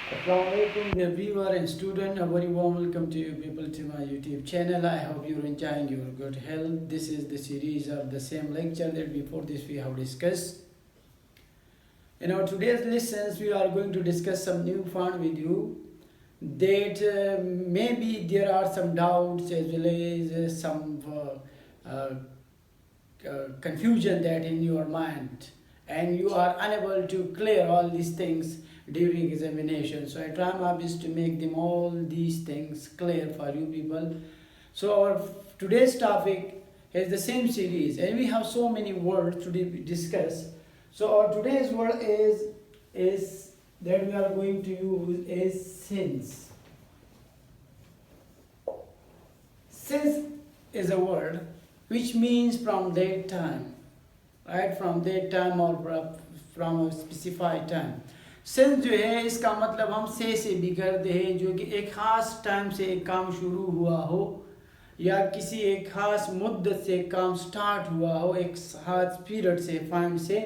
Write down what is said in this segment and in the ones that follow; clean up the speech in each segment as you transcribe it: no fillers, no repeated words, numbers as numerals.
Assalamualaikum dear viewer and student, a very warm welcome to you people to my YouTube channel. I hope you're enjoying your good health. This is the series of the same lecture that before this we have discussed. In our today's lessons we are going to discuss some new fun with you that maybe there are some doubts as well as some confusion that in your mind and you are unable to clear all these things during examination. So I try my best to make them all these things clear for you people. So our today's topic is the same series and we have so many words to discuss. So our today's word is that we are going to use is since. Since is a word which means from that time, right? From that time or from a specified time. Since जो है इसका मतलब हम से भी करते हैं जो कि एक ख़ास टाइम से एक काम शुरू हुआ हो या किसी एक ख़ास मुद्दत से काम स्टार्ट हुआ हो, एक ख़ास पीरियड से टाइम से,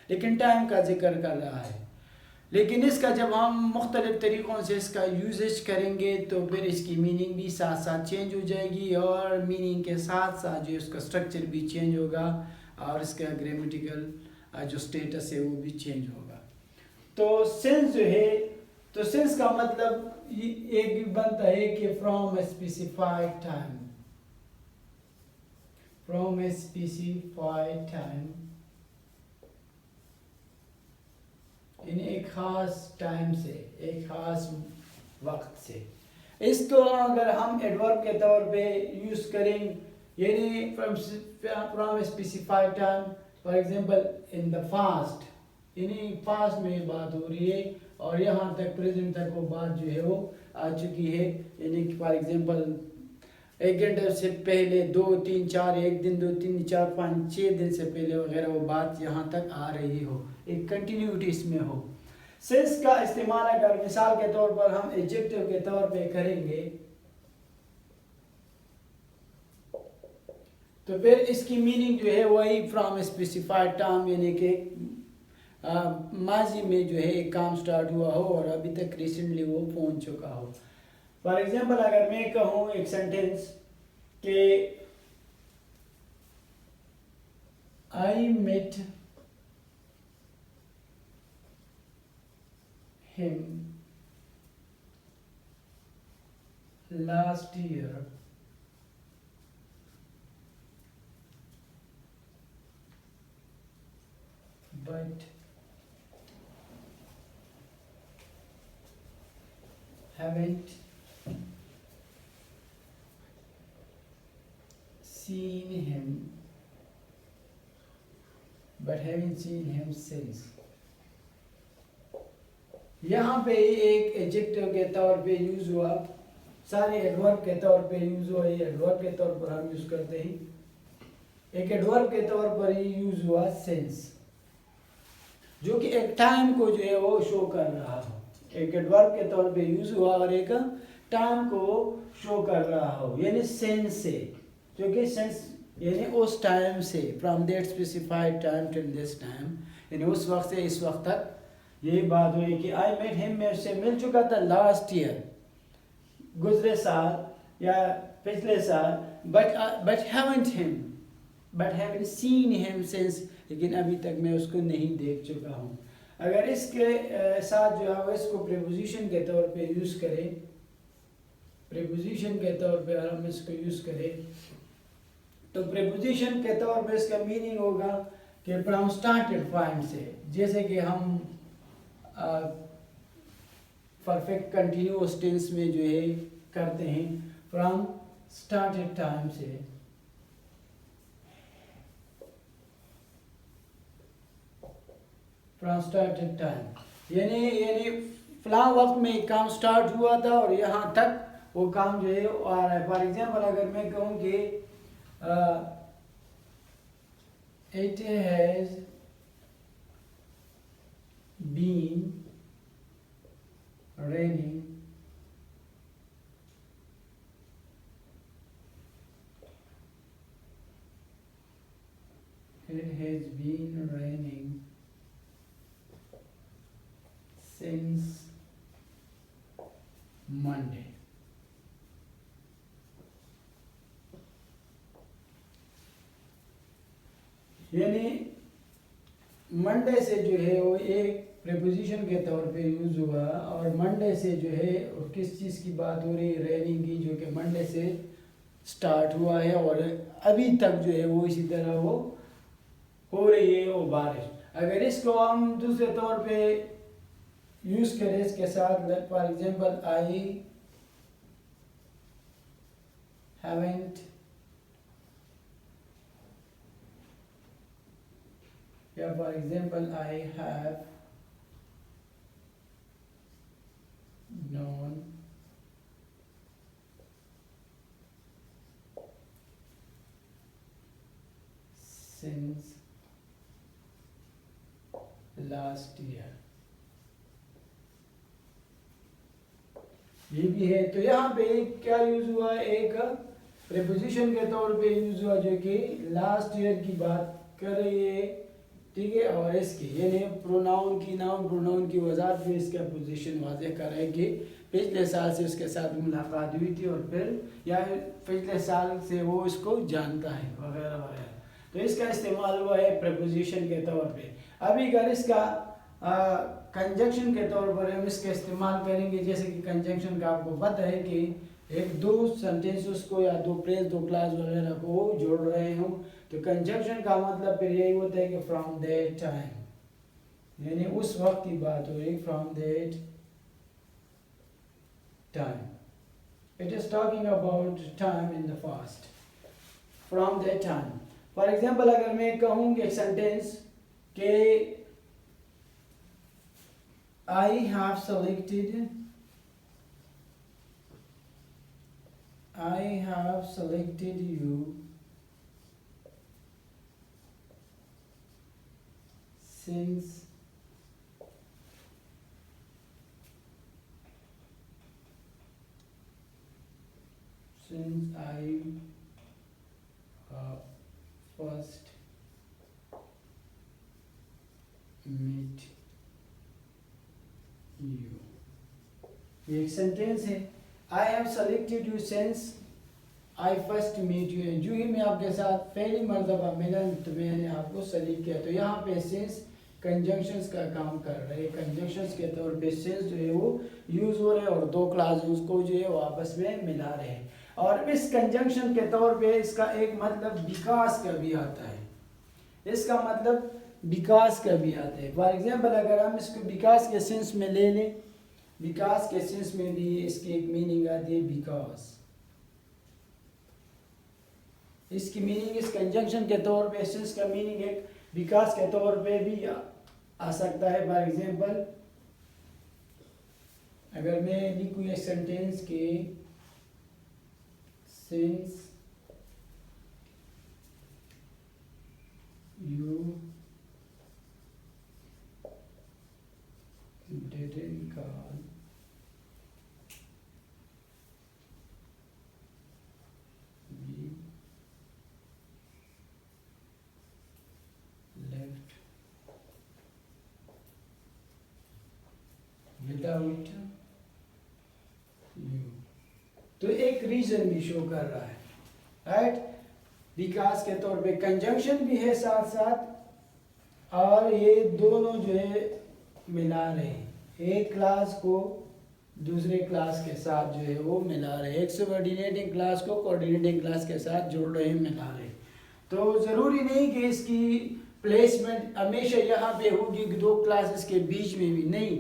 लेकिन टाइम का जिक्र कर रहा है। लेकिन इसका जब हम मुख्तलिफ़ तरीक़ों से इसका यूजेज करेंगे तो फिर इसकी मीनिंग भी साथ साथ चेंज हो जाएगी और मीनिंग के साथ साथ जो इसका स्ट्रक्चर भी चेंज होगा और इसका ग्रामेटिकल जो स्टेटस है वो भी चेंज होगा। तो सिंस जो है, तो सिंस का मतलब एक भी बनता है कि from a specified time, from a specified time, in एक ख़ास टाइम से, एक ख़ास वक्त से। इसको अगर हम एडवर्ब के तौर पे यूज़ करें यानी from specified time, for example in the fast, यानी पास्ट में बात हो रही है और यहाँ तक प्रेजेंट तक वो बात जो है वो आ चुकी है। यानी कि फॉर एग्जांपल 1 घंटे से पहले, 2 3 4, 1 दिन, 2 3 4 5 6 दिन से पहले वगैरह वो बात यहाँ तक आ रही हो, एक कंटिन्यूटी इसमें हो। सिंस का इस्तेमाल अगर मिसाल के तौर पर हम एडजेक्टिव के तौर पे करेंगे तो फिर इसकी मीनिंग जो है वही फ्रॉम स्पेसिफाइड टाइम, यानी कि माजी में जो है एक काम स्टार्ट हुआ हो और अभी तक रिसेंटली वो पहुंच चुका हो। फॉर एग्जांपल अगर मैं कहूँ एक सेंटेंस कि I met him last year but haven't seen him since। यहाँ पे एक एडजेक्टिव के तौर पे यूज हुआ, सारे एडवर्ब के तौर पे यूज हुआ, ये एडवर्ब के तौर पर हम यूज करते हैं, एक एडवर्ब के तौर पर ही यूज हुआ सिंस, जो कि एक टाइम को जो है वो शो कर रहा हो। एक एडवर्ब के तौर पे यूज हुआ और एक टाइम को शो कर रहा हो, यानी सेंस से, जो कि सेंस यानी उस टाइम से, from that specified time till this time, यानी उस वक्त से इस वक्त तक यही बात हुई कि आई मेट हिम, मैं उससे मिल चुका था लास्ट ईयर, गुजरे साल या पिछले साल, but haven't seen him since, लेकिन अभी तक मैं उसको नहीं देख चुका हूँ। अगर इसके साथ जो है इसको प्रीपोजिशन के तौर पे यूज़ करें, प्रीपोजिशन के तौर पे अगर हम इसको यूज़ करें तो प्रीपोजिशन के तौर पे इसका मीनिंग होगा कि फ्रॉम स्टार्टेड पॉइंट से, जैसे कि हम परफेक्ट कंटिन्यूअस टेंस में जो है करते हैं, फ्रॉम स्टार्टेड टाइम से, फ्रॉम स्टार्टेड टाइम यानी फलां वक्त में एक काम स्टार्ट हुआ था और यहाँ तक वो काम जो है आ रहा है। फॉर एग्जांपल अगर मैं कहूँ कि it has been raining it has been raining since Monday. यानी मंडे से जो है वो एक प्रीपोजिशन के तौर पे यूज हुआ, और मंडे से जो है और किस चीज़ की बात हो रही है, रेनिंग की, जो कि मंडे से स्टार्ट हुआ है और अभी तक जो है वो इसी तरह वो हो रही है वो बारिश। अगर इसको हम दूसरे तौर पे यूज करें इसके साथ, फॉर एग्जांपल आई हैवंट, या for example I have known since last year, ये भी है। तो यहाँ पे क्या यूज हुआ, एक प्रीपोजिशन के तौर पे यूज हुआ जो कि लास्ट ईयर की बात कर रही है, ठीक है। और इसकी यानी प्रोनाउन की, नाउन प्रोनाउन की वजाहत में इसका पोजीशन वाज़ेह कर है कि पिछले साल से उसके साथ मुलाकात हुई थी और फिर या पिछले साल से वो इसको जानता है वगैरह वगैरह। तो इसका इस्तेमाल हुआ है प्रीपोजिशन के तौर पे। अभी अगर इसका कंजंक्शन के तौर पर हम इसका इस्तेमाल करेंगे, जैसे कि कंजंक्शन का आपको पता है कि एक दो सेंटेंसेस को या दो फ्रेज, दो क्लास वगैरह को जोड़ रहे हो, तो कंजंक्शन का मतलब फिर यही होता है कि फ्रॉम दैट टाइम, यानी उस वक्त की बात हो रही, from that time, it is talking about time in the past, from that time. For example अगर मैं कहूँ एक सेंटेंस के I have selected you since I first met you। ये एक सेंटेंस है, I have selected you since I first meet you, जो ही मैं आपके साथ पहली मर्तबा मिला तो मैंने आपको सेलेक्ट किया। तो यहाँ पे सिंस कंजंक्शंस का काम कर रहे हैं, कंजंक्शंस के तौर पे सिंस जो है वो यूज हो रहे हैं और दो क्लासेस को जो है वो आपस में मिला रहे हैं। और इस कंजंक्शन के तौर पे इसका एक मतलब विकास का भी आता है, इसका मतलब विकास का भी आता है। फॉर एग्जाम्पल अगर हम इसको विकास के सेंस में ले लें, विकास के सेंस में भी इसकी एक मीनिंग आती है विकास, इसकी मीनिंग इस कंजंक्शन के तौर पे सेंस का मीनिंग एक विकास के तौर पे भी आ सकता है। फॉर एग्जाम्पल अगर मैं लिखूँ एक सेंटेंस के since you didn't call we left without you, तो एक रीजन भी शो कर रहा है, राइट। विकास के तौर पे कंजंक्शन भी है साथ साथ, और ये दोनों जो है मिला रहे हैं, एक क्लास को दूसरे क्लास के साथ जो है वो मिला रहे हैं, एक सबऑर्डिनेटिंग क्लास को कोऑर्डिनेटिंग क्लास के साथ जोड़ रहे हैं, मिला रहे हैं। तो ज़रूरी नहीं कि इसकी प्लेसमेंट हमेशा यहाँ पे होगी दो क्लासेस के बीच में भी, नहीं,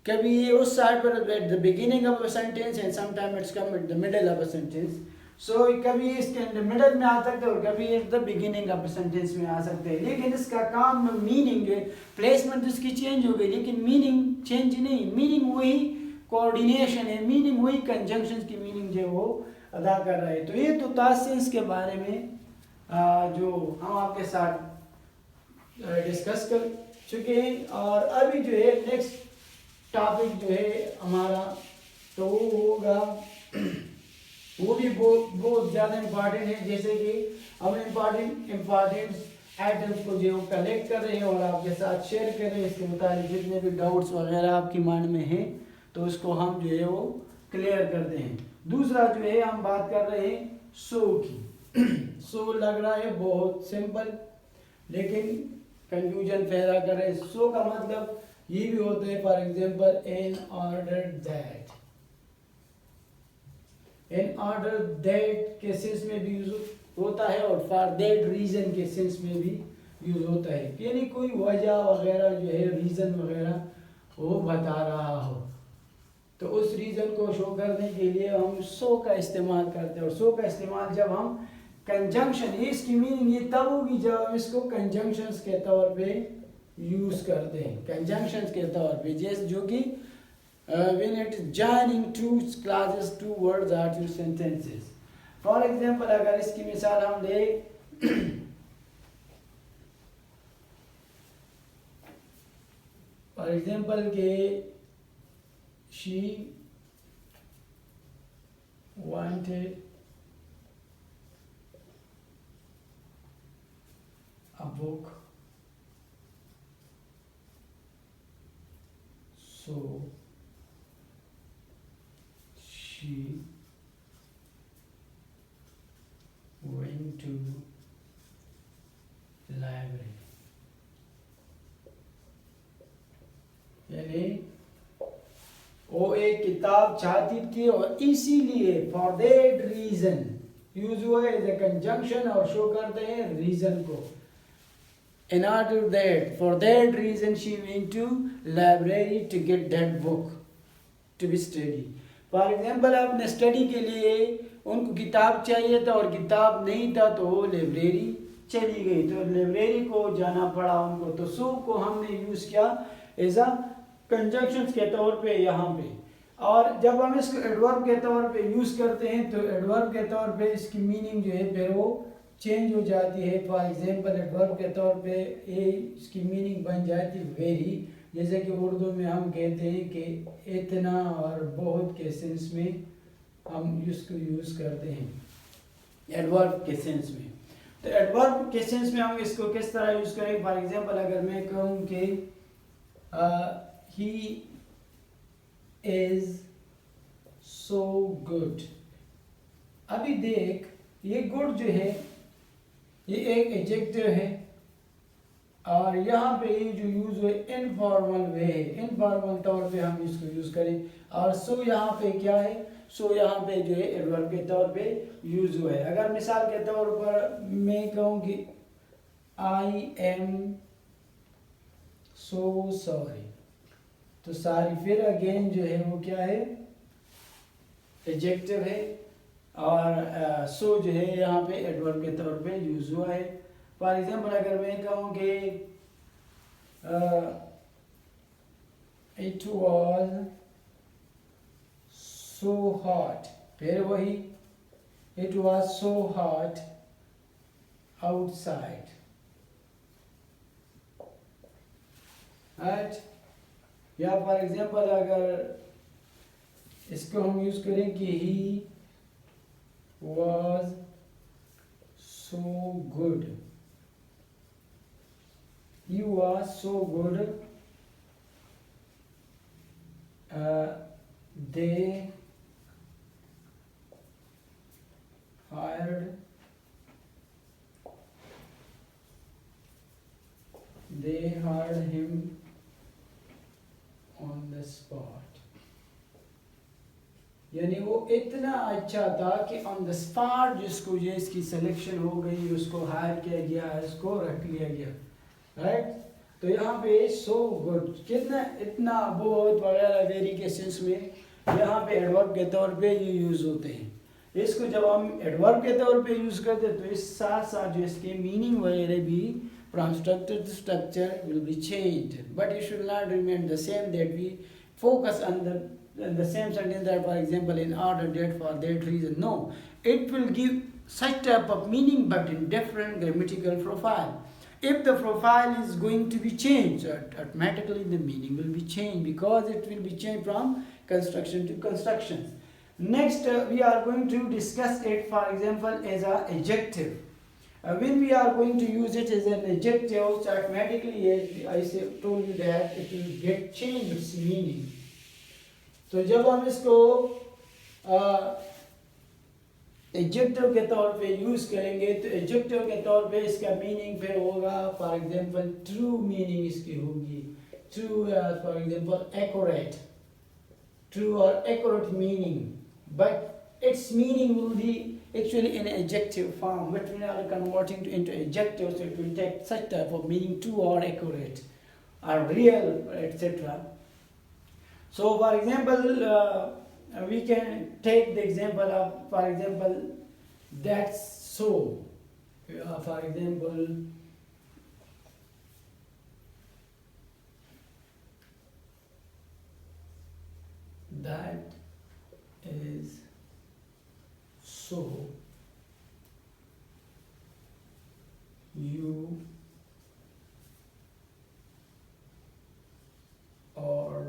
कभी ये उस साइड पर at the beginning of a sentence and sometime its come at the middle of a sentence. So कभी इसके मिडल में आ सकते हैं और कभी at the beginning of sentence में आ सकते हैं, लेकिन इसका काम मीनिंग प्लेसमेंट इसकी चेंज हो गई लेकिन मीनिंग चेंज नहीं, मीनिंग वही कोऑर्डिनेशन है, मीनिंग वही कंजंक्शन की मीनिंग जो वो अदा कर रहा है। तो ये तो तासेंस के बारे में जो हम आपके साथ डिस्कस कर चुके हैं, और अभी जो है नेक्स्ट टॉपिक जो है हमारा तो वो होगा, वो भी बहुत ज़्यादा इम्पॉर्टेंट है। जैसे कि हम इम्पॉर्टेंट आइटम्स को जो कलेक्ट कर रहे हैं और आपके साथ शेयर कर रहे हैं, इसके मुताबिक जितने भी डाउट्स वगैरह आपकी माइंड में हैं तो उसको हम जो है वो क्लियर करते हैं। दूसरा जो है हम बात कर रहे हैं सो की। सो लग रहा है बहुत सिंपल, लेकिन कंफ्यूजन पैदा कर रहे हैं। सो का मतलब ये भी होता है, for example in order that. In order that के सेंस में भी यूज होता है और फॉर दैट रीजन के सेंस में भी यूज होता है, यानी कोई वजह वगैरह जो है, रीजन वगैरह वो बता रहा हो, तो उस रीजन को शो करने के लिए हम सो का इस्तेमाल करते हैं। और सो का इस्तेमाल जब हम कंजंक्शन, ये इसकी मीनिंग ये तब होगी जब हम इसको कंजंक्शंस के तौर पे यूज करते हैं, कंजंक्शंस के तौर पे, जैसे जो कि when it is joining two clauses, two words or two sentences. For example अगर इसकी मिसाल हम ले फॉर एग्जाम्पल के she wanted a book, so she went to library. यानी वो एक किताब चाहती थी और इसीलिए फॉर दैट रीजन यूज हुआ है एज ए कंजंक्शन और शो करते हैं रीजन को। In order that, for that reason she went to library to get that book to be study. For example, आपने स्टडी के लिए उनको किताब चाहिए था और किताब नहीं था तो वो लाइब्रेरी चली गई, तो लाइब्रेरी को जाना पड़ा उनको, तो सो को हमने यूज किया एज अ कंजंक्शंस के तौर पे यहाँ पे। और जब हम इसको एडवर्ब के तौर पे यूज करते हैं तो एडवर्ब के तौर पे इसकी मीनिंग जो है फिर वो चेंज हो जाती है। फॉर एग्जांपल एडवर्ब के तौर पे ये इसकी मीनिंग बन जाती है वेरी, जैसे कि उर्दू में हम कहते हैं कि इतना और बहुत के सेंस में हम इसको यूज करते हैं एडवर्ब के सेंस में। तो एडवर्ब के सेंस में हम इसको किस तरह यूज करें? फॉर एग्जांपल अगर मैं कहूँ कि he is so good, अभी देख ये गुड जो है ये एक एडजेक्टिव है और यहाँ पे ये जो यूज हुए इनफॉर्मल वे है, इनफॉर्मल तौर पे हम इसको यूज करें। और सो यहाँ पे क्या है? सो यहाँ पे जो है एडवर्ब के तौर पे यूज हुआ है। अगर मिसाल के तौर पर मैं कहूँ कि आई एम सो सॉरी, तो सारी फिर अगेन जो है वो क्या है? एडजेक्टिव है और सो जो है यहाँ पे एडवर्ब के तौर पे यूज हुआ है। फॉर एग्जाम्पल अगर मैं कहूँ कि इट वॉज सो हॉट, फिर वही it was so hot outside, right. या फॉर एग्जाम्पल अगर इसको हम यूज करें कि he was so good, he was so good, they hired him on the spot, यानी वो इतना अच्छा था कि ऑन द स्पॉट जिसको ये इसकी सिलेक्शन हो गई, उसको हायर किया गया, इसको रख लिया गया, राइट। तो यहाँ पे सो गुड कितना, इतना, बहुत वगैरह वेरी के सेंस में यहाँ पे एडवर्ब के तौर पे ये यूज होते हैं। इसको जब हम एडवर्ब के तौर पे यूज करते हैं तो इस साथ साथ जो इसके मीनिंग वगैरह भी from structure to structure will be changed, but it should not remain the same, that we focus on the same sentence that for example in order that for that reason. No, it will give such type of meaning but in different grammatical profile. If the profile is going to be changed, automatically the meaning will be changed because it will be changed from construction to constructions. Next we are going to discuss it for example as a adjective. When we are going to use it as an adjective, so automatically as I told you that it will get changed its meaning. तो जब हम इसको adjective के तौर पे use करेंगे तो adjective के तौर पे इसका मीनिंग फिर होगा, फॉर एग्जांपल ट्रू मीनिंग इसकी होगी, true for example accurate, true और accurate meaning, but its meaning will be actually in adjective form, but we are converting to into adjective, so it will take such type of meaning, true or accurate or real, etc. So for example, we can take the example of, for example, that's so, for example, that is so, you are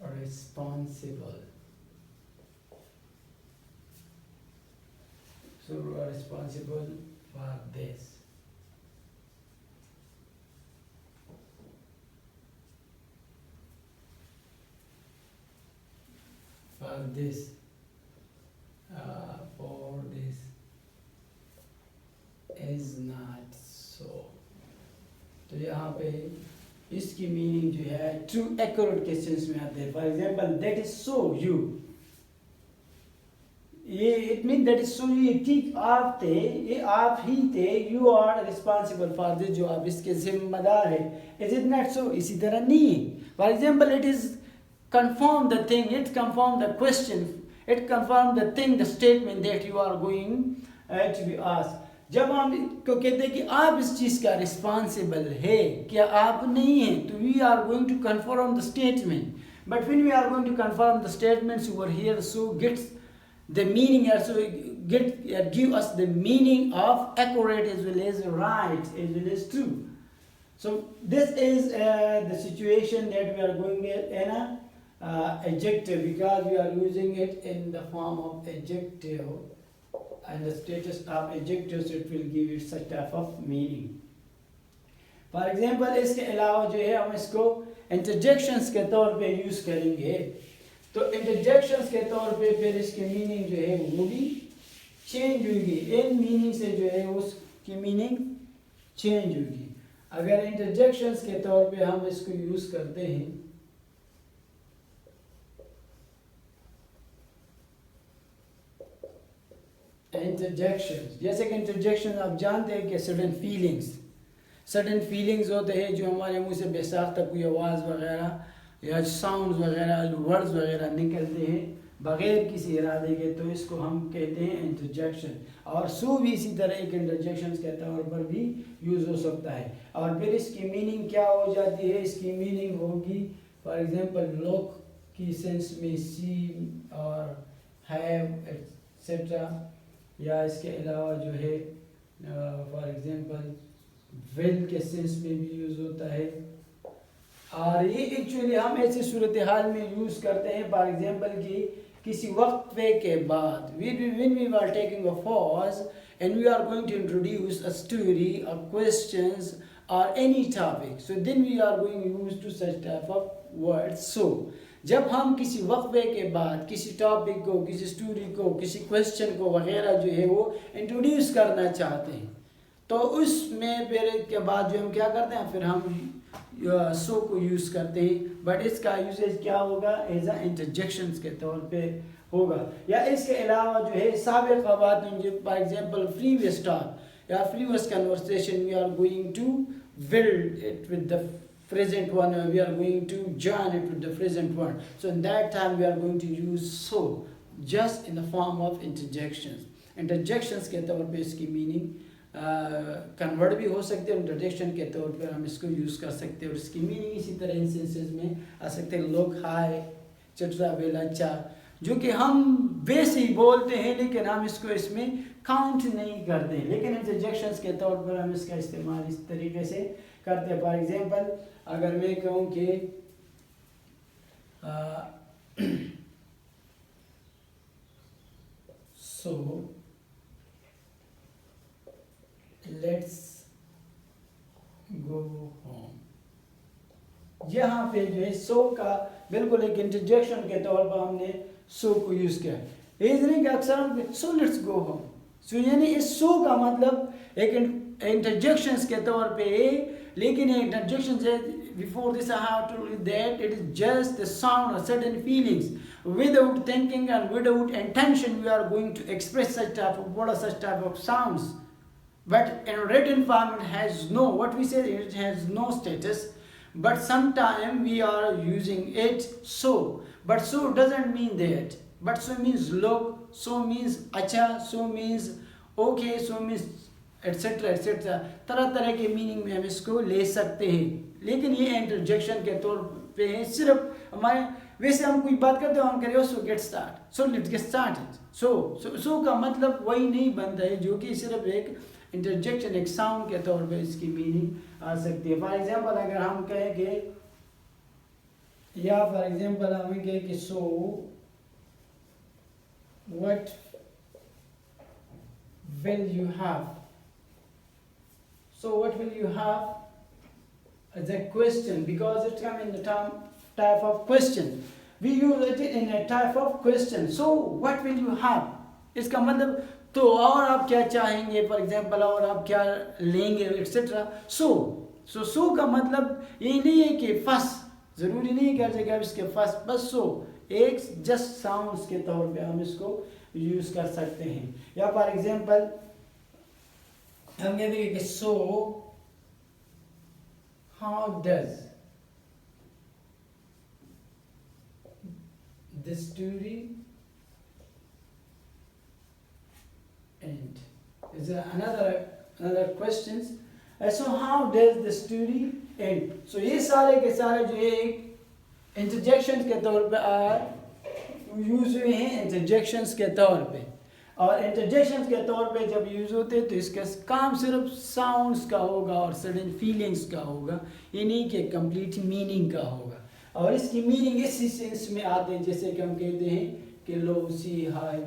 responsible, so you are responsible for this. For this, is not so. तो यहाँ पे इसकी meaning जो है true accurate के sense में आते हैं. For example that is so you, ये it mean that is so, ये ठीक आप थे, ये आप ही थे, you are responsible for this, जो आप इसके जिम्मेदार है. Is it not so? इसी तरह नहीं. For example it is confirm the thing, it confirm the question, it confirm the thing, the statement that you are going to be asked. जब हम को कहते हैं कि आप इस चीज़ का रिस्पॉन्सिबल है, क्या आप नहीं हैं, तो we are going to confirm the statement. But when we are going to confirm the statements over here, so gets the meaning, also give us the meaning of accurate as well as right as well as true. So this is the situation that we are going in a adjective, because we are using it in the form of adjective, and the status of adjective, so it will give it such type of meaning. For example, इसके अलावा जो है हम इसको interjections के तौर पे use करेंगे. तो interjections के तौर पे फिर इसकी मीनिंग जो है वो भी चेंज होगी. इन मीनिंग से जो है उसकी मीनिंग चेंज होगी. अगर interjections के तौर पे हम इसको यूज करते हैं, इंटरजेक्शंस, जैसे कि इंटरजेक्शन आप जानते हैं कि सडन फीलिंग्स होते हैं जो हमारे मुंह से बेसाख्ता कोई आवाज़ वगैरह या साउंड्स वगैरह, वर्ड्स वगैरह निकलते हैं बग़ैर किसी इरादे के, तो इसको हम कहते हैं इंटरजेक्शन. और सो भी इसी तरह एक इंटरजेक्शंस के तौर पर भी यूज़ हो सकता है. और फिर इसकी मीनिंग क्या हो जाती है? इसकी मीनिंग होगी फॉर एग्जांपल लुक की सेंस में सी और हैव एक्सेट्रा, या इसके अलावा जो है फॉर एग्जांपल विल के सेंस में भी यूज़ होता है. और ये एक्चुअली हम ऐसी सूरत हाल में यूज़ करते हैं, फॉर एग्जांपल कि किसी वक्फे के बाद, when we are taking a pause and we are going to introduce a story or questions or any topic, so then we are going to use to such type of words. So जब हम किसी वक्फे के बाद किसी topic को, किसी story को, किसी क्वेश्चन को वगैरह जो है वो इंट्रोड्यूस करना चाहते हैं, तो उसमें फिर के बाद जो हम क्या करते हैं, फिर हम सो को यूज़ करते हैं. बट इसका यूसेज क्या होगा? एज अ इंटरजेक्शंस के तौर पे होगा. या इसके अलावा जो है साबिक़ बात, फॉर एग्जांपल प्रीवियस टॉक या previous conversation, we are going to build it with the present one, we are going to join it with the present one. So in that time we are going to use so, just in the form of interjections. Interjections के तौर पे इसकी meaning convert भी हो सकते हैं, interjection के तौर पर हम इसको यूज़ कर सकते हैं. और इसकी मीनिंग इसी तरह इंसेंसेस में आ सकते हैं. लोग हाय, चटरा, बेला, अच्छा, जो कि हम वैसे ही बोलते हैं लेकिन हम इसको इसमें काउंट नहीं करते हैं, लेकिन इंटरजेक्शंस के तौर पर हम इसका इस्तेमाल इस तरीके से करते हैं. फॉर एग्जांपल अगर मैं कहूँ कि सो लेट्स गो होम, यहाँ पे जो है सो का बिल्कुल एक इंटरजेक्शन के तौर पर हमने सो को यूज किया। इस नहीं कि अक्सर हम सो लेट्स गो होम, सो यानी इस सो का मतलब एक इंटरजेक्शंस के तौर पे, लेकिन ये इंटरजेक्शन है before this I have told you that it is just the sound or certain feelings without thinking and without intention we are going to express such type of word or such type of sounds, but in written form it has no, what we say, it has no status, but sometimes we are using it so, but so doesn't mean that, but so means look, so means acha, so means okay, so means etcetera etcetera, तरह तरह के meaning में हम इसको ले सकते हैं, लेकिन ये इंटरजेक्शन के तौर पे है। सिर्फ हमारे वैसे हम कोई बात करते हो हम कह रहे हो so get start, so let's get started, so का मतलब वही नहीं बनता है जो कि सिर्फ एक इंटरजेक्शन, एक साउंड के तौर पे इसकी मीनिंग आ सकती है। फॉर एग्जांपल अगर हम कहें कि, या फॉर एग्जांपल हम कहें कि so what will you have, so what will you have as a question, because it comes in the type of question, we use it in a type of question, so what will you have, इसका मतलब तो और आप क्या चाहेंगे, for example और आप क्या लेंगे एक्सेट्रा। सो का मतलब ये नहीं है कि फर्स्ट, जरूरी नहीं है कि हर जगह इसके फर्स्ट, बस सो एक जस्ट साउंड्स के तौर पे हम इसको यूज कर सकते हैं। या फॉर एग्जांपल हम कहते हैं कि so how does the story and, is another questions, so how does the story end, so ये सारे के सारे जो एक इंटरजेक्शंस के तौर पे यूज हुए हैं, इंटरजेक्शंस के तौर पे, और इंटरजेक्शंस के तौर पे जब यूज होते हैं तो इसका काम सिर्फ साउंड्स का होगा और सडन फीलिंग्स का होगा, ये नहीं कि कंप्लीट मीनिंग का होगा। और इसकी मीनिंग इसी सेंस में आते हैं जैसे कि हम कहते हैं कि लो, सी, हाई,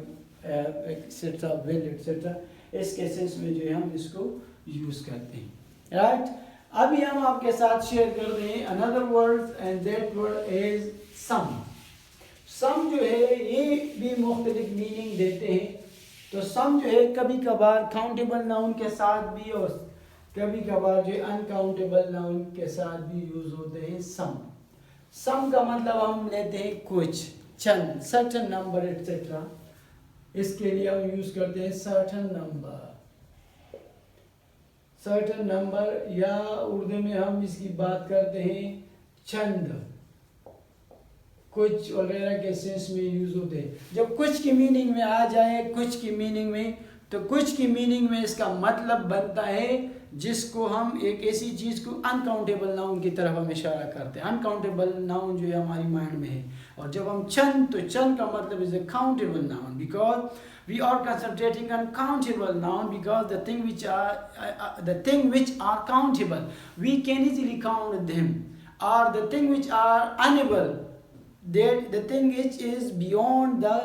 एक्सेट्रा, वेल एक्सेट्रा, इसके सेंस में जो है हम इसको यूज करते हैं, राइट। अभी हम आपके साथ शेयर कर रहे हैं another word and that word is some. Some जो है ये भी मुख्तलिफ मीनिंग देते हैं। तो सम जो है कभी कभार काउंटेबल नाउन के साथ भी और कभी कभार जो अनकाउंटेबल नाउन के साथ भी यूज होते हैं सम का मतलब हम लेते हैं कुछ, चंद, सर्टेन नंबर एटसेट्रा, इसके लिए हम यूज करते हैं सर्टेन नंबर, या उर्दू में हम इसकी बात करते हैं चंद, कुछ वगैरह के सेंस में यूज होते हैं। जब कुछ की मीनिंग में आ जाए कुछ की मीनिंग में, तो कुछ की मीनिंग में इसका मतलब बनता है जिसको हम एक ऐसी चीज को अनकाउंटेबल नाउन की तरफ हम इशारा करते हैं। अनकाउंटेबल नाउन जो है हमारी माइंड में है, और जब हम चंद, तो चंद का मतलब is a countable noun, because we are concentrating on countable noun, because the thing which are countable we can easily count them, or the thing which are unable, that the thing which is beyond the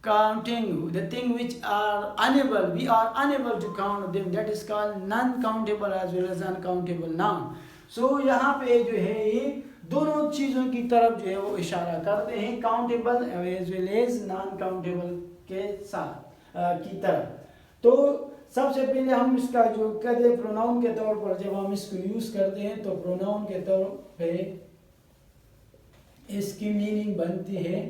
counting, the thing which are unable, we are unable to count them, that is called non countable as well as uncountable noun। so यहाँ पे जो है ये दोनों चीजों की तरफ जो है वो इशारा करते हैं, countable as well as non countable के साथ की तरफ। तो सबसे पहले हम इसका जो कहते प्रोनाउन के तौर पर जब हम इसको यूज करते हैं, तो प्रोनाउन के तौर पे इसकी मीनिंग बनती है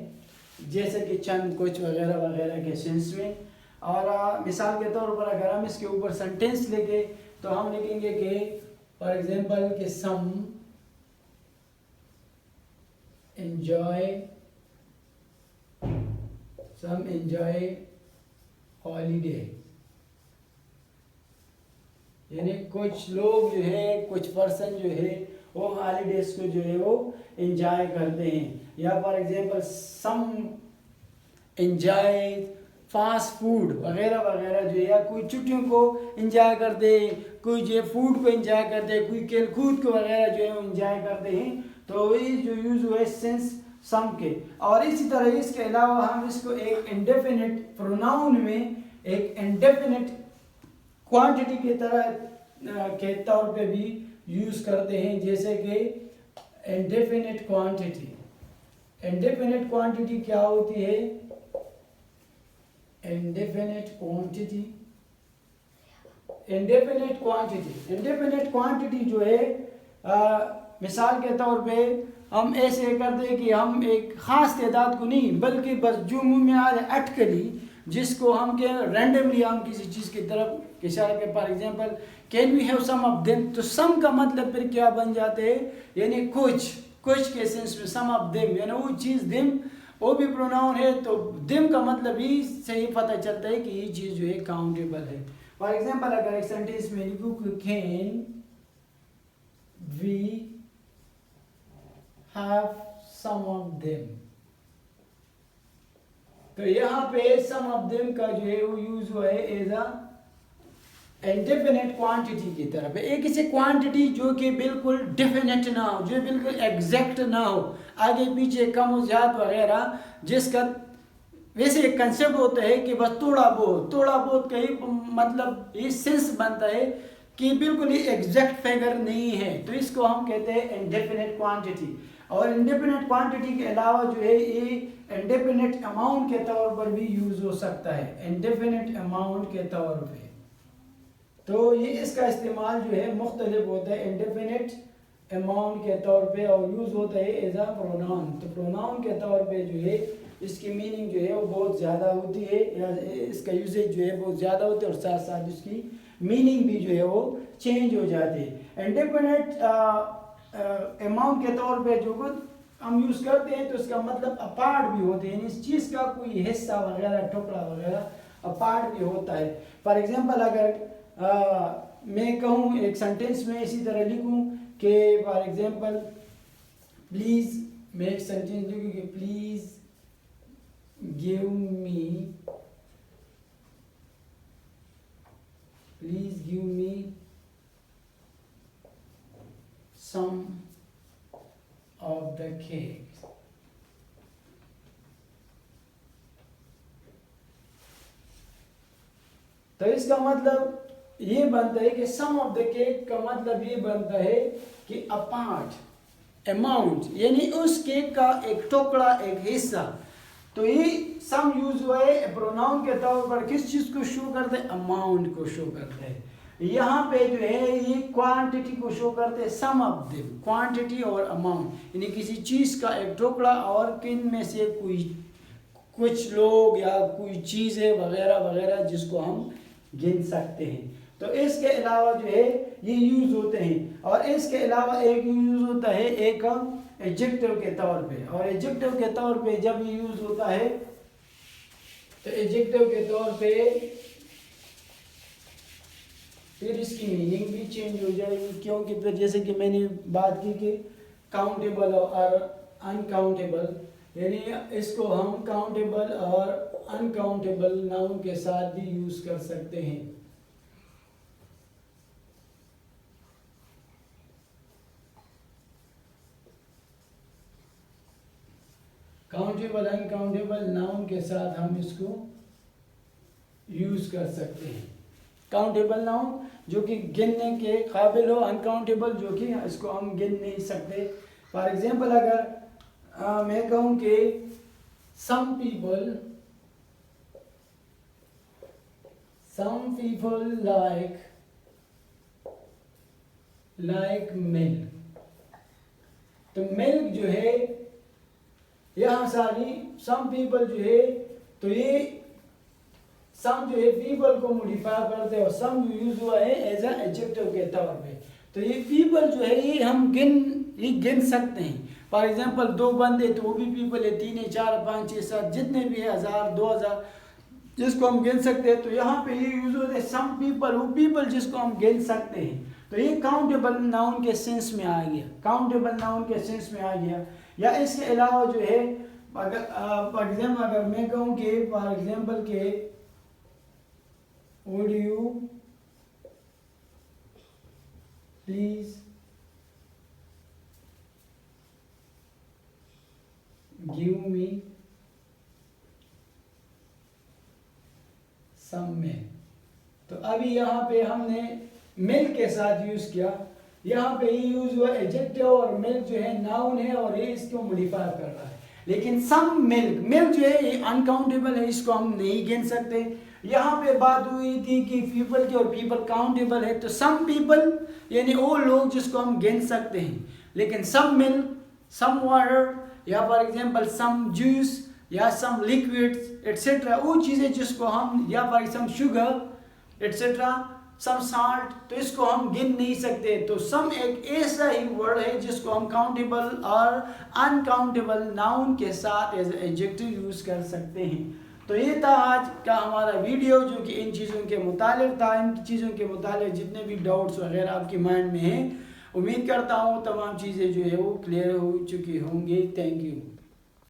जैसे कि चंद, कुछ वगैरह वगैरह के सेंस में। और मिसाल के तौर पर अगर हम इसके ऊपर सेंटेंस लेके, तो हम लिखेंगे कि फॉर एग्जांपल कि सम एंजॉय हॉलीडे, यानी कुछ लोग जो है, कुछ पर्सन जो है वो हॉलीडेज को जो है वो एंजॉय करते हैं। या for example some enjoy fast food वगैरह वगैरह जो है, या कोई छुट्टियों को एंजॉय करते हैं, कोई जो है फूड को एंजॉय करते हैं, कोई खेल कूद को वगैरह जो है वो एंजॉय करते हैं। तो ये जो यूज हुए सेंस सम के। और इसी तरह इसके अलावा हम इसको एक इंडेफिनिट प्रोनाउन में एक इंडेफिनिट क्वांटिटी की तरह के तौर पे भी यूज करते हैं, जैसे कि इंडेफिनिट क्वांटिटी। इंडेफिनिट क्वांटिटी क्या होती है? इंडेफिनिट क्वांटिटी, इंडेफिनिट क्वांटिटी जो है मिसाल के तौर पे हम ऐसे करते हैं कि हम एक ख़ास तादाद को नहीं बल्कि बस जो मुँह में आ जाए अटकली, जिसको हम के रैंडमली हम किसी चीज़ की तरफ इशारा के, for example can we have some of them, तो सम का मतलब फिर क्या बन जाते हैं, यानी कुछ के सेंस में सम ऑफ देम, यानी वो चीज़ देम वो भी प्रोनाउन है, तो देम का मतलब ही से ही पता चलता है कि ये चीज़ जो है काउंटेबल है। फॉर एग्जांपल अगर एक सेंटेंस में लिखूं can we have some of them, तो यहाँ पे सम ऑफ देम का जो है वो यूज हुआ है एज अ इंडेफिनिट क्वांटिटी की तरफ है। एक ऐसी क्वांटिटी जो कि बिल्कुल डेफिनेट ना हो, जो बिल्कुल एग्जैक्ट ना हो, आगे पीछे कम और ज्यादा वगैरह, जिसका वैसे एक कंसेप्ट होता है कि बस थोड़ा बहुत का ही मतलब ये सेंस बनता है कि बिल्कुल ही एग्जैक्ट फिगर नहीं है, तो इसको हम कहते हैं इंडेफिनिट क्वांटिटी। और इंडेफिनिट क्वांटिटी के अलावा जो है ये इंडेफिनिट अमाउंट के तौर पर भी यूज हो सकता है, इंडेफिनिट अमाउंट के तौर पे। तो ये इसका इस्तेमाल जो है मुख्तलिफ होता है इंडेफिनिट अमाउंट के तौर पे और यूज़ होता है एज अ प्रोनाउन। तो प्रोनाउन के तौर पे जो है इसकी मीनिंग जो है वो बहुत ज़्यादा होती है, या इसका यूजेज जो है बहुत ज़्यादा होता है और साथ साथ इसकी मीनिंग भी जो है वो चेंज हो जाती है। इंडेफिनिट अमाउंट के तौर पे जो कुछ हम यूज़ करते हैं तो इसका मतलब अपार्ट भी होते हैं, यानी इस चीज़ का कोई हिस्सा वगैरह टुकड़ा वगैरह अपार्ट भी होता है। फॉर एग्जांपल अगर मैं कहूँ एक सेंटेंस में इसी तरह लिखूँ कि फॉर एग्जांपल प्लीज़, मैं एक सेंटेंस लिखूँ कि please give me some of the cake. तो इसका मतलब ये बनता है कि सम ऑफ द केक का मतलब ये बनता है कि अपार्ट अमाउंट, यानी उस केक का एक टुकड़ा, एक हिस्सा। तो ये सम यूज हुआ है प्रोनाउन के तौर पर किस चीज को शो करते हैं? अमाउंट को शो करते हैं। यहाँ पे जो है ये क्वांटिटी को शो करते हैं, सम ऑफ देम, क्वांटिटी और अमाउंट, यानी किसी चीज का एक टुकड़ा और किन में से कुछ लोग या कोई चीजें वगैरह वगैरह जिसको हम गिन सकते हैं। तो इसके अलावा जो है ये यूज होते हैं, और इसके अलावा एक यूज होता है एक एडजेक्टिव के तौर पे, और एडजेक्टिव के तौर पे जब ये यूज होता है तो एडजेक्टिव के तौर पे फिर इसकी मीनिंग भी चेंज हो जाएगी, क्योंकि फिर जैसे कि मैंने बात की कि काउंटेबल और अनकाउंटेबल, यानी इसको हम काउंटेबल और अनकाउंटेबल नाउन के साथ भी यूज कर सकते हैं। काउंटेबल अनकाउंटेबल नाउन के साथ हम इसको यूज कर सकते हैं। काउंटेबल नाउन जो कि गिनने के काबिल हो, अनकाउंटेबल जो कि इसको हम गिन नहीं सकते। फॉर एग्जांपल अगर मैं कहूँ कि some people like milk, तो मिल्क जो है यहाँ सारी सम पीपल जो है, तो ये सम जो है पीपल को मॉडिफाई करते हैं और सम यूज हुआ है एज अ एडजेक्टिव के तौर पे। तो ये पीपल जो है ये हम गिन सकते हैं। फॉर एग्जांपल 2 बंदे तो वो भी पीपल है, 3 है, 4 5 6 7 जितने भी है 1000 2000 जिसको हम गिन सकते हैं। तो यहाँ पे ये यूज होते हैं सम पीपल, वो पीपल जिसको हम गिन सकते हैं। तो ये काउंटेबल नाउन के सेंस में आ गया, काउंटेबल नाउन के सेंस में आ गया। या इसके अलावा जो है अगर फॉर एग्जांपल अगर मैं कहूँ कि फॉर एग्जांपल के would you please give me some milk, तो अभी यहाँ पे हमने मिल्क के साथ यूज किया, यहाँ पे ये यूज हुआ एडजेक्टिव और मिल्क जो है नाउन है और ये इसको मॉडिफाई कर रहा है। लेकिन सम मिल्क जो है ये अनकाउंटेबल है, इसको हम नहीं गिन सकते। यहाँ पे बात हुई थी कि पीपल की, और पीपल काउंटेबल है, तो सम पीपल यानी वो लोग जिसको हम गिन सकते हैं। लेकिन सम मिल्क, सम वाटर, या फॉर एग्जांपल सम जूस या सम लिक्विड्स एटसेट्रा, वो चीज़ें जिसको हम, या for some sugar etcetera, some salt, तो इसको हम गिन नहीं सकते। तो सम एक ऐसा ही वर्ड है जिसको हम काउंटेबल और अनकाउंटेबल नाउन के साथ एज एडजेक्टिव यूज कर सकते हैं। तो ये था आज का हमारा वीडियो जो कि इन चीज़ों के मुतालिक था। इन चीज़ों के मुतालिक जितने भी डाउट्स वगैरह आपके माइंड में हैं, उम्मीद करता हूँ तमाम चीज़ें जो है वो क्लियर हो चुकी होंगी। Thank you.